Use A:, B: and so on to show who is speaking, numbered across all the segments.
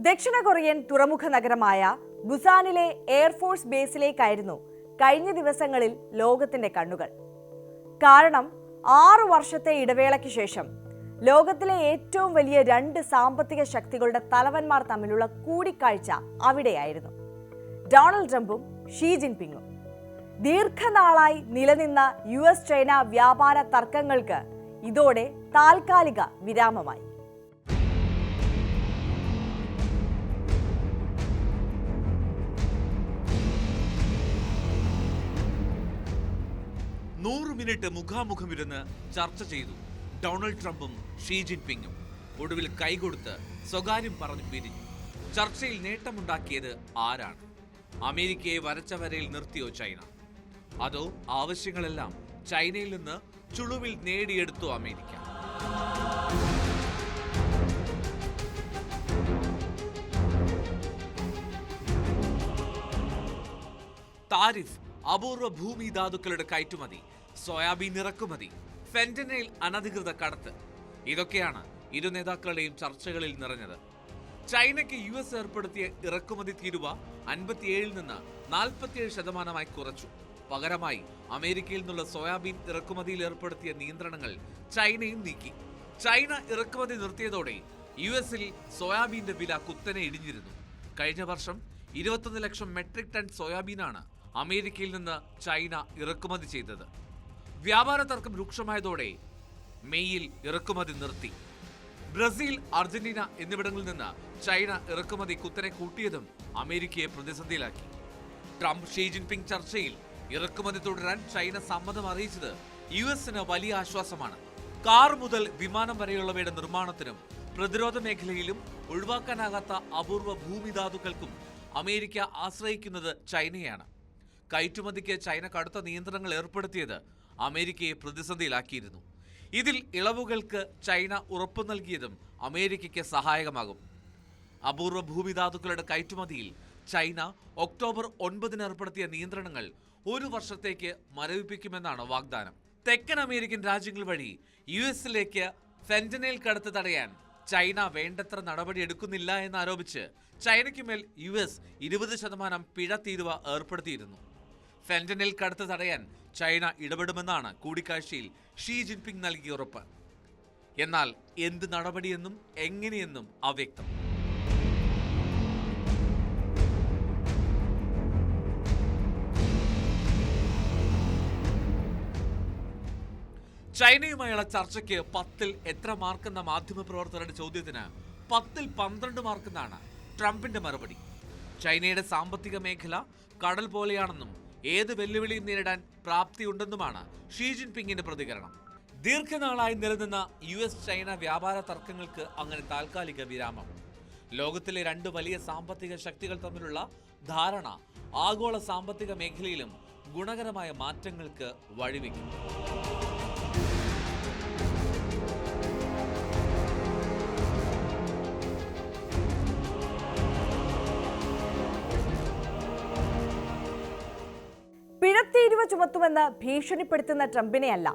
A: ദക്ഷിണ കൊറിയൻ തുറമുഖ നഗരമായ ബുസാനിലെ എയർഫോഴ്സ് ബേസിലേക്കായിരുന്നു കഴിഞ്ഞ ദിവസങ്ങളിൽ ലോകത്തിന്റെ കണ്ണുകൾ. കാരണം 6 വർഷത്തെ ഇടവേളയ്ക്ക് ശേഷം ലോകത്തിലെ ഏറ്റവും വലിയ 2 സാമ്പത്തിക ശക്തികളുടെ തലവന്മാർ തമ്മിലുള്ള കൂടിക്കാഴ്ച അവിടെയായിരുന്നു. ഡൊണാൾഡ് ട്രംപും ഷീ ജിൻപിങ്ങും. ദീർഘനാളായി നിലനിന്ന US ചൈന വ്യാപാര തർക്കങ്ങൾക്ക് ഇതോടെ താൽക്കാലിക വിരാമമായി.
B: മിനിറ്റ് മുഖാമുഖമിരുന്ന് ചർച്ച ചെയ്തു ഡൊണാൾഡ് ട്രംപും ഷീ ജിൻപിങ്ങും. ഒടുവിൽ കൈകൊടുത്ത് സ്വകാര്യം പറഞ്ഞു പിരിഞ്ഞു. ചർച്ചയിൽ നേട്ടമുണ്ടാക്കിയത് ആരാണ്? അമേരിക്കയെ വരച്ച വരയിൽ നിർത്തിയോ ചൈന? അതോ ആവശ്യങ്ങളെല്ലാം ചൈനയിൽ നിന്ന് ചുളുവിൽ നേടിയെടുത്തോ അമേരിക്ക? താരിഫ്, അപൂർവ ഭൂമി ധാതുക്കളുടെ കയറ്റുമതി, സോയാബീൻ ഇറക്കുമതി, ഫെന്റനൈൽ അനധികൃത കടത്ത്, ഇതൊക്കെയാണ് ഇരു നേതാക്കളുടെയും ചർച്ചകളിൽ നിറഞ്ഞത്. ചൈനയ്ക്ക് US ഏർപ്പെടുത്തിയ ഇറക്കുമതി തീരുവ 57 നിന്ന് 47% കുറച്ചു. പകരമായി അമേരിക്കയിൽ നിന്നുള്ള സോയാബീൻ ഇറക്കുമതിയിൽ ഏർപ്പെടുത്തിയ നിയന്ത്രണങ്ങൾ ചൈനയും നീക്കി. ചൈന ഇറക്കുമതി നിർത്തിയതോടെ US-ൽ സോയാബീന്റെ വില കുത്തനെ ഇടിഞ്ഞിരുന്നു. കഴിഞ്ഞ വർഷം 21 ലക്ഷം മെട്രിക് ടൺ സോയാബീനാണ് അമേരിക്കയിൽ നിന്ന് ചൈന ഇറക്കുമതി ചെയ്തത്. വ്യാപാര തർക്കം രൂക്ഷമായതോടെ മെയ്യിൽ ഇറക്കുമതി നിർത്തി. ബ്രസീൽ, അർജന്റീന എന്നിവിടങ്ങളിൽ നിന്ന് ചൈന ഇറക്കുമതി കുത്തനെ കൂട്ടിയതും അമേരിക്കയെ പ്രതിസന്ധിയിലാക്കി. ട്രംപ് ഷീ ജിൻപിങ് ചർച്ചയിൽ ഇറക്കുമതി തുടരാൻ ചൈന സമ്മതം അറിയിച്ചത് US-ന് വലിയ ആശ്വാസമാണ്. കാർ മുതൽ വിമാനം വരെയുള്ളവയുടെ നിർമ്മാണത്തിനും പ്രതിരോധ മേഖലയിലും ഒഴിവാക്കാനാകാത്ത അപൂർവ ഭൂമിധാതുക്കൾക്കും അമേരിക്ക ആശ്രയിക്കുന്നത് ചൈനയാണ്. കയറ്റുമതിക്ക് ചൈന കടുത്ത നിയന്ത്രണങ്ങൾ ഏർപ്പെടുത്തിയത് അമേരിക്കയെ പ്രതിസന്ധിയിലാക്കിയിരുന്നു. ഇതിൽ ഇളവുകൾക്ക് ചൈന ഉറപ്പു നൽകിയതും അമേരിക്കയ്ക്ക് സഹായകമാകും. അപൂർവ ഭൂമിധാതുക്കളുടെ കയറ്റുമതിയിൽ ചൈന ഒക്ടോബർ 9 ഏർപ്പെടുത്തിയ നിയന്ത്രണങ്ങൾ 1 വർഷത്തേക്ക് മരവിപ്പിക്കുമെന്നാണ് വാഗ്ദാനം. തെക്കൻ അമേരിക്കൻ രാജ്യങ്ങൾ വഴി US-ലേക്ക് ഫെന്റനൈൽ കടത്ത് തടയാൻ ചൈന വേണ്ടത്ര നടപടിയെടുക്കുന്നില്ല എന്നാരോപിച്ച് ചൈനയ്ക്കുമേൽ US 20% പിഴ തീരുവ ഏർപ്പെടുത്തിയിരുന്നു. ഫെന്റനൈൽ കടത്ത് തടയാൻ ചൈന ഇടപെടുമെന്നാണ് കൂടിക്കാഴ്ചയിൽ ഷീ ജിൻപിങ് നൽകിയ ഉറപ്പ്. എന്നാൽ എന്ത് നടപടിയെന്നും എങ്ങനെയെന്നും അവ്യക്തം. ചൈനയുമായുള്ള ചർച്ചയ്ക്ക് 10-ൽ എത്ര മാർക്കെന്ന മാധ്യമപ്രവർത്തകരുടെ ചോദ്യത്തിന് 10-ൽ 12 മാർക്കെന്നാണ് ട്രംപിന്റെ മറുപടി. ചൈനയുടെ സാമ്പത്തിക മേഖല കടൽ പോലെയാണെന്നും ഏത് വെല്ലുവിളിയും നേരിടാൻ പ്രാപ്തിയുണ്ടെന്നുമാണ് ഷീ ജിൻപിങ്ങിന്റെ പ്രതികരണം. ദീർഘനാളായി നിലനിന്ന US ചൈന വ്യാപാര തർക്കങ്ങൾക്ക് അങ്ങനെ താൽക്കാലിക വിരാമം. ലോകത്തിലെ 2 വലിയ സാമ്പത്തിക ശക്തികൾ തമ്മിലുള്ള ധാരണ ആഗോള സാമ്പത്തിക മേഖലയിലും ഗുണകരമായ മാറ്റങ്ങൾക്ക് വഴിവെക്കും.
A: പിഴത്തീരുവ ചുമത്തുമെന്ന് ഭീഷണിപ്പെടുത്തുന്ന ട്രംപിനെയല്ല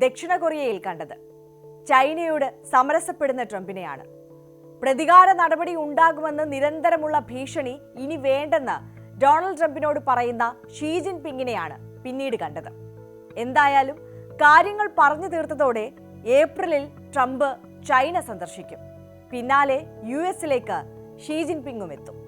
A: ദക്ഷിണ കൊറിയയിൽ കണ്ടത്, ചൈനയോട് സമരസപ്പെടുന്ന ട്രംപിനെയാണ്. പ്രതികാര നടപടി ഉണ്ടാകുമെന്ന് നിരന്തരമുള്ള ഭീഷണി ഇനി വേണ്ടെന്ന് ഡൊണാൾഡ് ട്രംപിനോട് പറയുന്ന ഷീ ജിൻപിങ്ങിനെയാണ് പിന്നീട് കണ്ടത്. എന്തായാലും കാര്യങ്ങൾ പറഞ്ഞു തീർത്തതോടെ ഏപ്രിലിൽ ട്രംപ് ചൈന സന്ദർശിക്കും. പിന്നാലെ US-ലേക്ക് ഷീ ജിൻപിങ്ങും എത്തും.